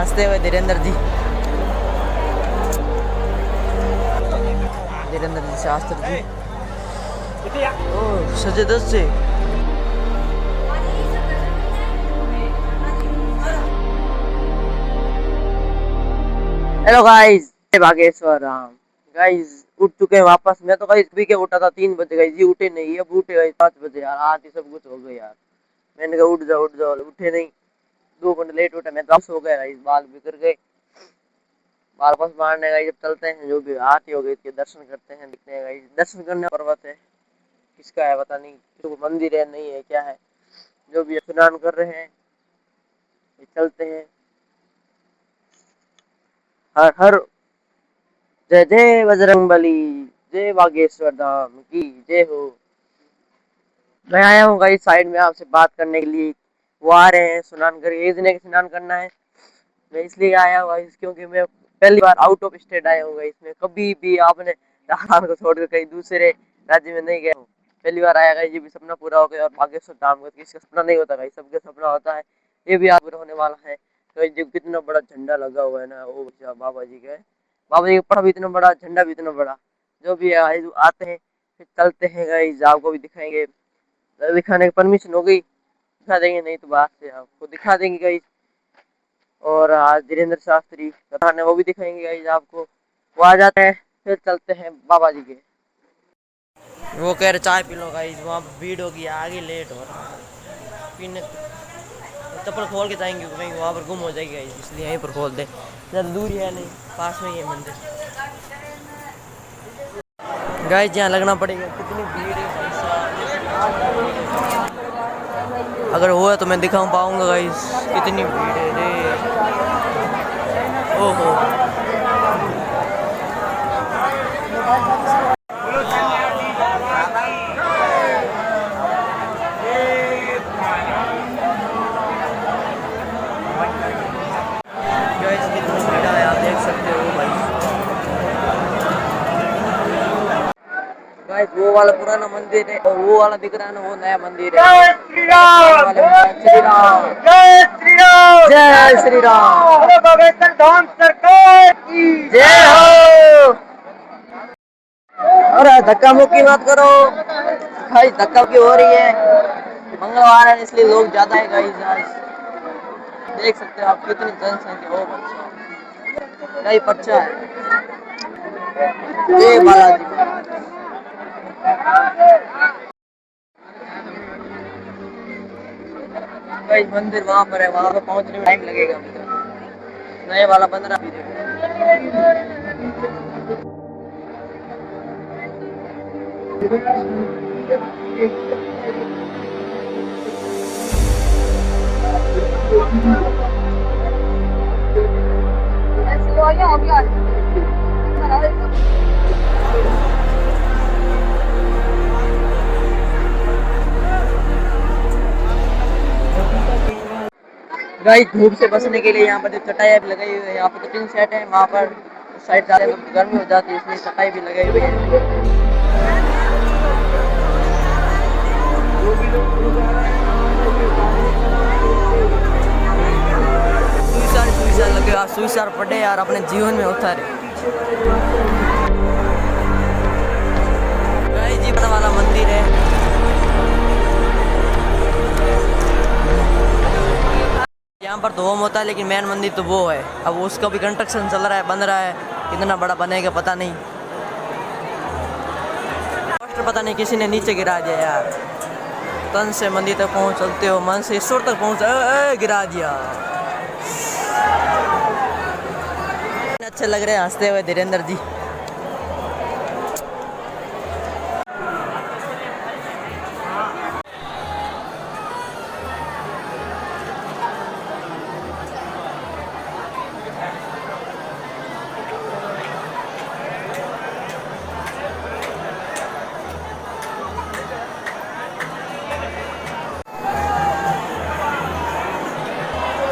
हंसते हुए धीरेन्द्र जी शास्त्री जी ओह सजे 10 से hello guys Bageshwar Ram guys उठ चुके हैं वापस। मैं तो गाइस पी के उठा था 3 बजे गाइस, ये उठे नहीं, अब उठे गाइस 5 बजे यार। आज ही सब कुछ हो गया यार। मैंने कहा उठ जाओ उठे नहीं, 2 घंटे लेट उठा। मैं तो सो गया गाइस, बाल बिखर गए। बाल वापस मारने गाइस जब चलते हैं, जो भी आरती हो गई इसके दर्शन करते हैं, दिखते हैं गाइस। दर्शन करने पर्वत है, किसका है पता नहीं, तो मंदिर है नहीं है क्या है, जो भी स्नान कर रहे हैं, चलते हैं। हर हर जय जय बजरंगबली, जय बागेश्वर धाम की जय हो। मैं आया हूँ गाइस साइड में आपसे बात करने के लिए। वो आ रहे हैं स्नान कर, एक दिन स्नान करना है। मैं इसलिए आया हूँ गाइस क्योंकि मैं पहली बार आउट ऑफ स्टेट आया हूँ गाइस। मैं कभी भी आपने राजस्थान को छोड़कर कहीं दूसरे राज्य में नहीं गया हूँ, पहली बार आया गाइस। ये भी सपना पूरा हो गया। और बागेश्वर धाम का किसका सपना नहीं होता गाइस, सबका सपना होता है। ये भी आप पूरा होने वाला है। तो जो कितना बड़ा झंडा लगा हुआ है ना, वो बाबा जी का है। बाबा जी का पड़ा भी इतना बड़ा, झंडा भी इतना बड़ा। जो भी आते हैं फिर चलते हैं गाइस, आपको भी दिखाएंगे। दिखाने की परमिशन हो गई दिखा देंगे, नहीं तो बाहर से आपको दिखा देंगे गाइस। और आज धीरेन्द्र शास्त्री कथान है, वो भी दिखाएंगे गाइस आपको। वो आ जाते हैं फिर चलते हैं बाबा जी के। वो कह रहे चाय पी लो गाइस, वहाँ भीड़ होगी आगे, लेट हो रहा है पीने। चप्पल खोल के जाएंगे कहीं, वहाँ पर गुम हो जाएगी गाइस, इसलिए यहीं पर खोल दे। ज़्यादा दूरी है नहीं, पास में ही है मंदिर गाइस। यहाँ लगना पड़ेगा, कितनी भीड़ है भाई साहब। अगर हुआ तो मैं दिखा पाऊंगा गाइस, कितनी भीड़ है रे। ओहो गाइस कितना भीड़ है, आप देख सकते हो भाई। गाइस वो वाला पुराना मंदिर है और वो वाला दिख रहा है ना, वो नया मंदिर है। जय श्री राम, श्री राम, जय श्री राम, जय श्री राम, बागेश्वर धाम सरकार की जय हो। अरे धक्का मुक्की मत करो भाई, धक्का मुक्की हो रही है। मंगलवार है इसलिए लोग ज्यादा है गाइस। आज देख सकते हो आप कितनी जनसंख्या हो भाई, अच्छा है। जय बालाजी। गाइस मंदिर वहाँ पर है, वहाँ पर पहुँचने में टाइम लगेगा। नए वाला बन रहा है। गाइस धूप से बचने के लिए यहाँ पर जो चटाई भी लगाई हुई है, यहाँ पर तो 3 सेट है। वहाँ पर साइड जाते तो गर्मी हो जाती है, इसलिए चटाई भी लगाई हुई है। सुईसार लगे, सुईसार पड़े यार, अपने जीवन में उतारे। जीवन वाला मंदिर है। यहाँ पर तो होम होता है, लेकिन मेन मंदिर तो वो है। अब उसका भी कंस्ट्रक्शन चल रहा है, बन रहा है। कितना बड़ा बनेगा पता नहीं, पता नहीं किसी ने नीचे गिरा दिया यार। तन से मंदिर तक पहुँच चलते हो, मन से ईश्वर तक पहुँच गिरा दिया। अच्छे लग रहे हैं हंसते हुए धीरेन्द्र जी।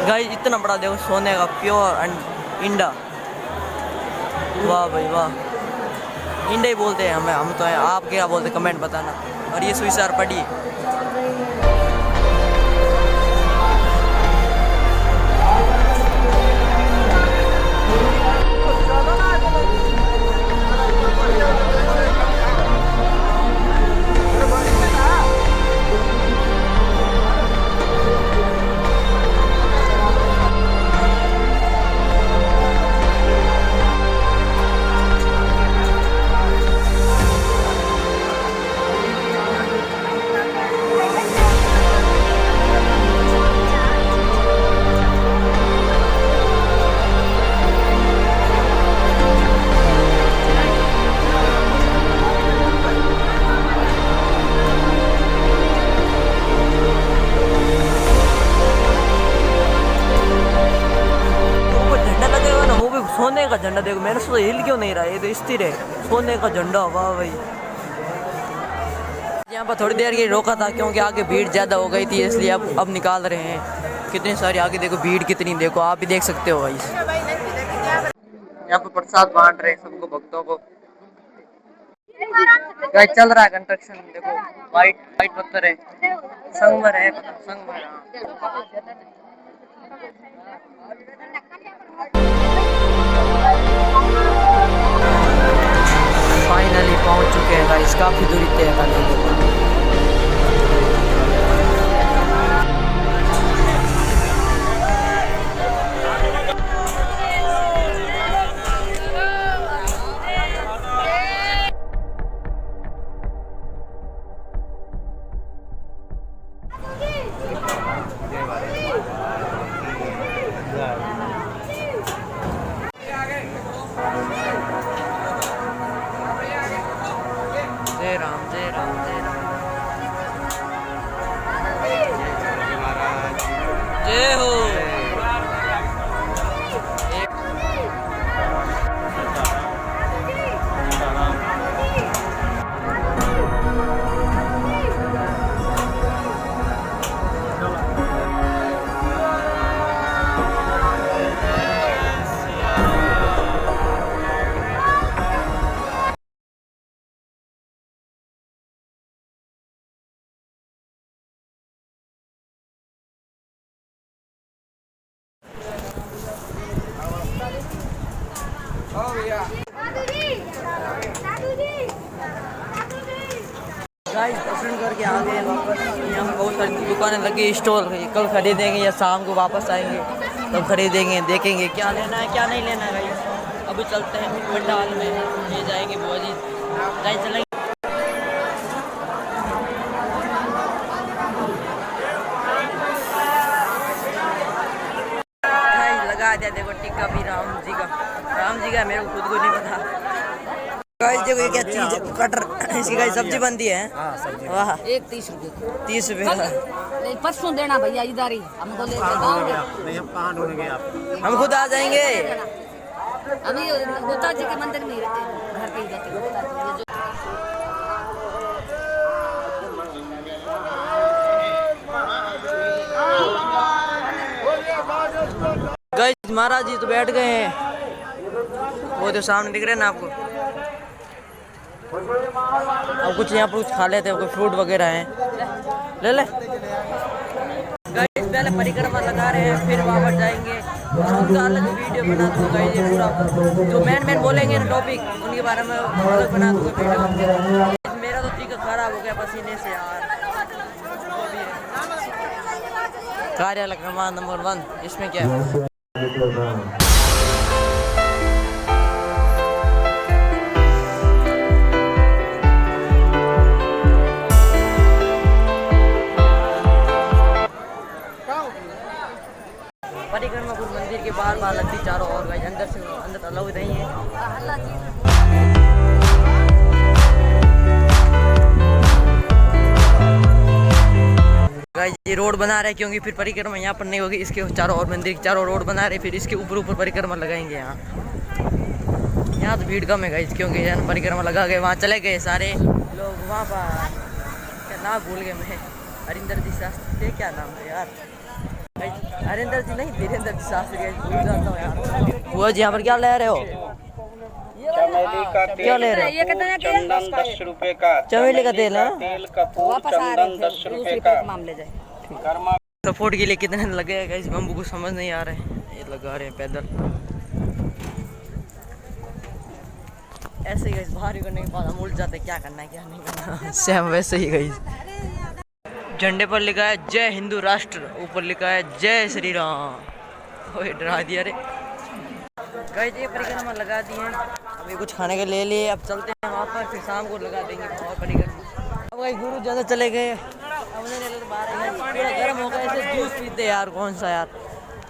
गाइस इतना बड़ा देखो, सोने का प्योर इंडा। वाह भाई वाह, इंडा ही बोलते हैं हम तो है। आप क्या बोलते कमेंट बताना। और ये सुईसार पड़ी देखो मेरे से तो हिल क्यों नहीं रहा, ये तो स्थिर है, सोने का झंडा। वाह भाई। यहाँ पर थोड़ी देर के रोका था क्योंकि आगे भीड़ ज़्यादा हो गई थी, इसलिए अब निकाल रहे हैं। कितनी सारी आगे देखो भीड़ कितनी, देखो आप भी देख सकते हो भाई। यहाँ पर प्रसाद बांट रहे हैं सबको, भक्तों को। गाइस चल रहा है कंस्ट्रक्शन, देखो वाइट वाइट पत्थर है, संगमर है, संगमर। फाइनली पहुंच चुके हैं गाइस, काफी दूरी तय करने के बाद। जय राम जय राम जय राम। जय हो। गाइस दर्शन करके आ गए वापस। यहाँ पर बहुत सारी दुकानें लगी, स्टॉल है, कल खरीदेंगे या शाम को वापस आएंगे तब खरीदेंगे, देखेंगे क्या लेना है क्या नहीं लेना है। गाइस अभी चलते हैं पंडाल में, ले जाएंगे बुआ जी, चलेंगे। लगा दिया देखो टिक्का भी राम जी का, मेरे को खुद को नहीं पता। गाइस देखो ये क्या चीज है, कटर, इसकी गाइस सब्जी बनती है। वाह, एक 30 रुपए, 30 रुपए नहीं, परसों देना भैया इधर ही, हम तो ले नहीं, हम कहाँ ढूंढेंगे आप, हम खुद आ जाएंगे। अभी गुप्ता जी के मंदिर में रहते, घर पे ही रहते। गाइस महाराज जी तो बैठ गए हैं, वो तो सामने दिख रहे हैं ना आपको। अब कुछ यहाँ पर कुछ खा लेते हैं, कोई फ्रूट वगैरह है, ले ले। गाइस पहले परिक्रमा लगा रहे हैं, फिर वापस जाएंगे, उनका अलग वीडियो बना दूंगा। ये पूरा जो मैन बोलेंगे ना टॉपिक, उनके बारे में अलग बना दूंगा वीडियो। मेरा तो जी खराब हो गया पसीने से यार। कार्यालय क्रमांक नंबर 1, इसमें क्या है? परिक्रमापुर मंदिर के बाहर लगती चारों ओर, गाइस अंदर अलाउ नहीं है। गाइस ये रोड बना रहे हैं क्योंकि फिर परिक्रमा यहाँ पर नहीं होगी, इसके चारों ओर मंदिर के चारों रोड बना रहे, फिर इसके ऊपर परिक्रमा लगाएंगे। यहाँ तो भीड़ कम है गाइस, क्योंकि यहाँ परिक्रमा लगा गए, वहाँ चले गए सारे लोग। वहाँ पर क्या नाम भूल गए मैं, हरिंदर जी शास्त्री, क्या नाम है यार, हरिंदर जी नहीं, धीरेन्द्र जी शास्त्री, भूल जाता हूँ यार। वो जी यहाँ पर क्या ले रहे हो? क्या ले रहे हो? चंदन 10 रुपए का, चमेली का तेल है, तेल कपूर चंदन 10 रुपए का। सपोर्ट के लिए कितने लगेगा इस बम्बू को समझ नहीं आ रहे हैं, ये लगा रहे हैं पैदल ऐसे ही। बाहर करने के बाद हम उल्ट जाते, क्या करना है क्या नहीं करना। सेम वैसे ही गई। झंडे पर लिखा है जय हिंदू राष्ट्र, ऊपर लिखा है जय श्री राम। ओए डरा दिया रे। गाइस ये परिक्रमा लगा दी है, अभी कुछ खाने के ले लिए, अब चलते हैं वहाँ पर, फिर शाम को लगा देंगे और परिक्रमा। अब गाइस गुरु ज़्यादा चले गए, अब पूरा गर्म हो गया, ऐसे जूस पीते यार, कौन सा यार,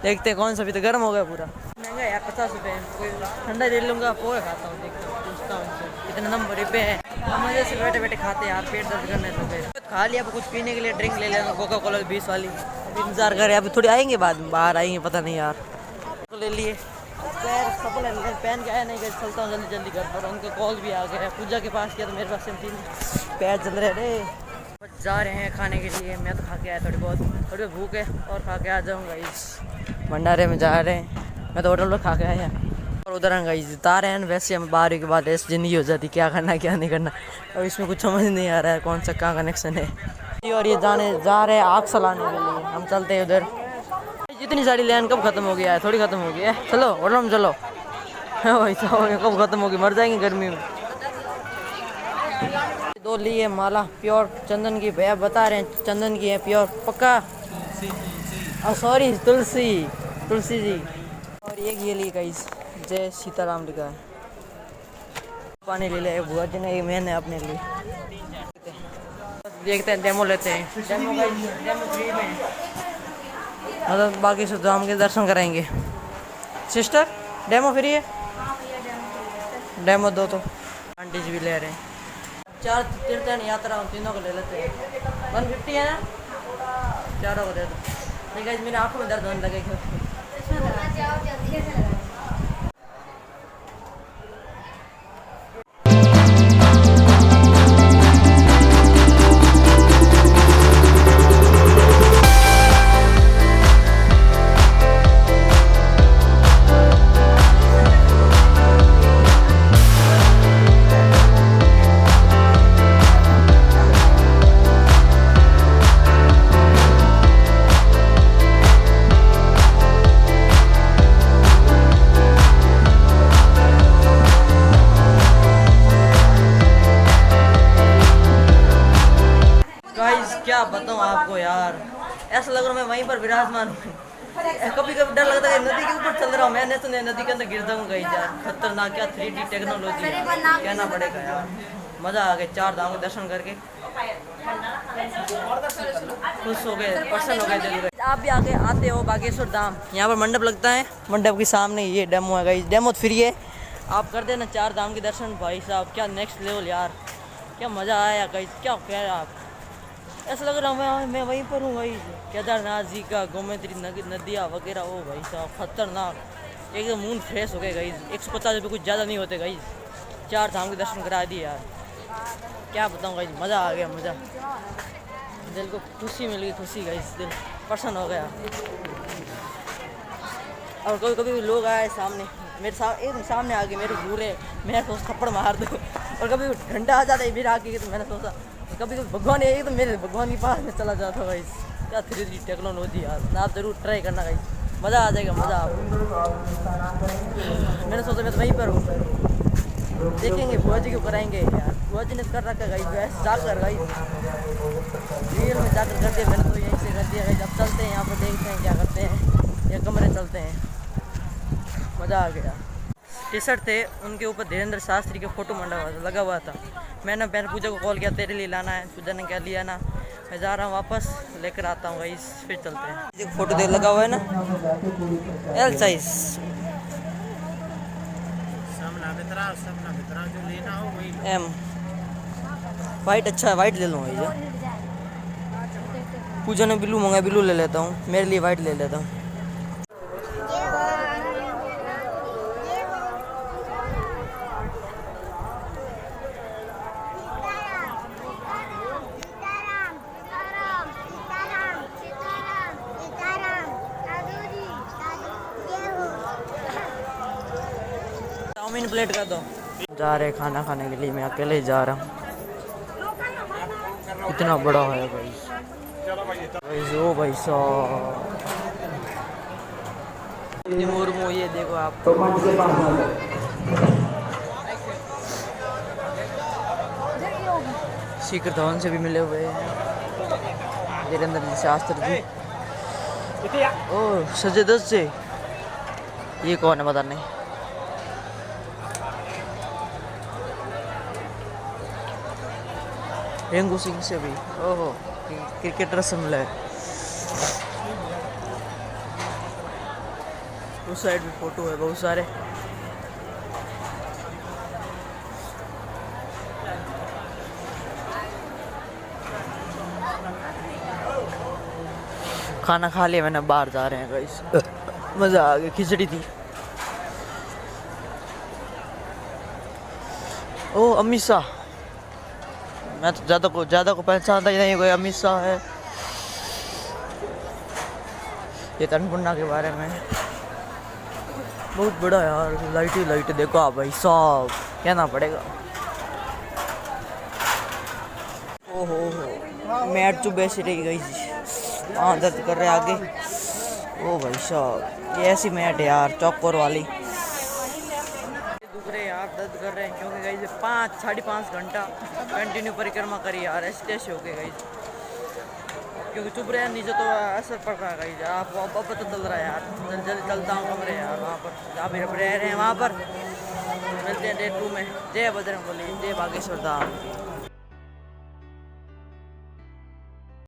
देखते कौन सा पीते, गर्म हो गया पूरा। महंगा यार 50 रुपये, कोई ठंडा ले लूँगा, पोहे खाता हूँ, देखता हूँ पूछता हूँ कितने नंबर रुपये हैं। हम मजे से बैठे बैठे खाते यार, पेट दर्द करने लगे। खा लिया, अब कुछ पीने के लिए ड्रिंक ले लेना, कोका कोला 20 वाली। अभी इंतजार करें, अभी थोड़ी आएंगे बाद में, बाहर आएंगे पता नहीं यार। तो ले लिए, पैर चप्पल पहन के आया नहीं गए, चलता हूँ जल्दी जल्दी घर पर। उनका कॉल भी आ गया, पूजा के पास किया तो मेरे पास 3 पैर चल रहे रे। बस जा रहे हैं खाने के लिए। मैं तो खा के आया थोड़ी बहुत भूख है और खा के आ जाऊँगा। इस भंडारे में जा रहे हैं, मैं तो होटल में खा के आया। और उधर जिता रहे हैं। वैसे हम 12 के बाद ऐसी ज़िंदगी हो जाती, क्या करना क्या नहीं करना। और इसमें कुछ समझ नहीं आ रहा है कौन सा कहाँ कनेक्शन है। और ये जा रहे हैं आग सलाने के लिए। हम चलते हैं उधर। जितनी सारी लाइन कब खत्म हो गया है, थोड़ी खत्म हो गई है। चलो होटल में चलो। भाई साहब कब खत्म होगी, मर जाएंगे गर्मी में। 2 लिए माला प्योर चंदन की, भैया बता रहे हैं चंदन की है प्योर पक्का। सॉरी तुलसी जी। और एक ये ली गाइस, जय सीताराम लिखा है। पानी ले लिया बुआ जी ने, मैंने अपने लिए। देखते हैं, डेमो लेते हैं। डेमो फ्री में, मतलब बाकी से धाम के दर्शन कराएंगे। सिस्टर डेमो फ्री है, डेमो दो तो। आंटी जी भी ले रहे हैं। 4 तीर्थ यात्रा हम तीनों को ले लेते हैं। 150 है ना, चारों को दे दो। नहीं गाइस मेरी आंखों में दर्द होने लगेगा। क्या बताऊँ आपको यार, ऐसा लग रहा है मैं वहीं पर विराजमान हूँ। कभी कभी डर लगता है नदी के ऊपर चल रहा हूँ। मैंने तो नदी के अंदर गिर जाऊँगा यार। खतरनाक, क्या 3D टेक्नोलॉजी कहना पड़ेगा यार। मज़ा आ गया 4 धाम के दर्शन करके, खुश हो गए, प्रसन्न हो गए। आप भी आगे आते हो बागेश्वर धाम, यहाँ पर मंडप लगता है। मंडप के सामने ये डेमो है गाइस, डेमो फ्री है। आप कर देना 4 धाम के दर्शन। भाई साहब क्या नेक्स्ट लेवल यार, क्या मज़ा आया गाइस। क्या कह रहे आप, ऐसा लग रहा है मैं वहीं पर हूँ भाई। केदारनाथ जी का गोमती नदियाँ वगैरह, ओ भाई साहब खतरनाक। एकदम मूड फ्रेश हो गए गाइस। 150 रुपये कुछ ज़्यादा नहीं होते गाइस। 4 धाम के दर्शन करा दिए यार, क्या बताऊँ गाइस। मज़ा आ गया, मज़ा। दिल को खुशी मिल गई, खुशी गाइस, दिल प्रसन्न हो गया। और कभी कभी लोग आए सामने, मेरे एक सामने आके मेरे घूरे, मैं तो थप्पड़ मार दूँ। और कभी ठंडा आ जाता है मेरे आके, तो मैंने सोचा कभी भगवान यही तो मेरे भगवान के पास में चला जाता भाई। क्या 3D टेक्नोलॉजी यार, आप ज़रूर ट्राई करना भाई, मज़ा आ जाएगा, मज़ा। आप मैंने सोचा मैं तो वहीं पर हूँ। देखेंगे बुआ जी को कराएंगे यार। बुआ जी ने कर रखा गाइस, वैसे जाकर गाइस रियल में जाकर कर दिया। मैंने तो यहीं से कर दिया गाइस। अब चलते हैं यहाँ पर, देखते हैं क्या करते हैं। या कमरे चलते हैं, मज़ा आ गया। टी-शर्ट थे, उनके ऊपर धीरेन्द्र शास्त्री के फोटो लगा हुआ था। मैंने पूजा को कॉल किया, तेरे लिए लाना है। पूजा ने क्या लिया ना, मैं जा रहा हूँ वापस, लेकर आता हूँ गाइस, फिर चलते हैं। देखो फोटो दे लगा हुआ है ना, L साइज। M वाइट अच्छा है, वाइट ले लूँ भैया। पूजा ने ब्लू मंगाया, ब्लू ले लेता हूँ। मेरे लिए वाइट ले लेता हूँ। चाउमीन प्लेट कर दो। जा रहे खाना खाने के लिए, मैं अकेले ही जा रहा हूँ। इतना बड़ा है भाई, ओ भाई साहब। मुर्मू ये देखो आप, शिखर धवन से भी मिले हुए हैं, धीरेन्द्र जी शास्त्री जी। ओ सजय दत्त से, ये कौन है पता नहीं। रेंगू सिंह से भी, ओहो क्रिकेटर से मिला है। उस साइड भी फोटो है बहुत सारे। खाना खा लिया मैंने, बाहर जा रहे हैं गाइस। मज़ा आ गया, खिचड़ी थी। ओ अमित शाह, मैं तो ज़्यादा को पहचानता ही नहीं, कोई अमित शाह है। ये अन्नपूर्णा के बारे में बहुत बड़ा यार, लाइट ही लाइट देखो आप भाई साहब, कहना पड़ेगा। ओहो हो, मैट जो बेच रही गई, हाँ दर्द कर रहे आगे। ओ भाई साहब, ये ऐसी मैट है यार, चौकोर वाली। दुख रहे यार, दर्द कर रहे हैं, क्योंकि गई 5-5.5 घंटा कंटिन्यू परिक्रमा करी यार, ऐसे हो गए गई, क्योंकि चुप रहे नीचे तो असर पड़ रहा है गई। आप अब पता चल रहा है यार, जल्दी चलता हूँ कमरे यार, वहाँ पर जहाँ मेरे रह रहे हैं वहाँ पर मिलते हैं डे 2 में। जय बजरंगबली, जय बागेश्वर धाम।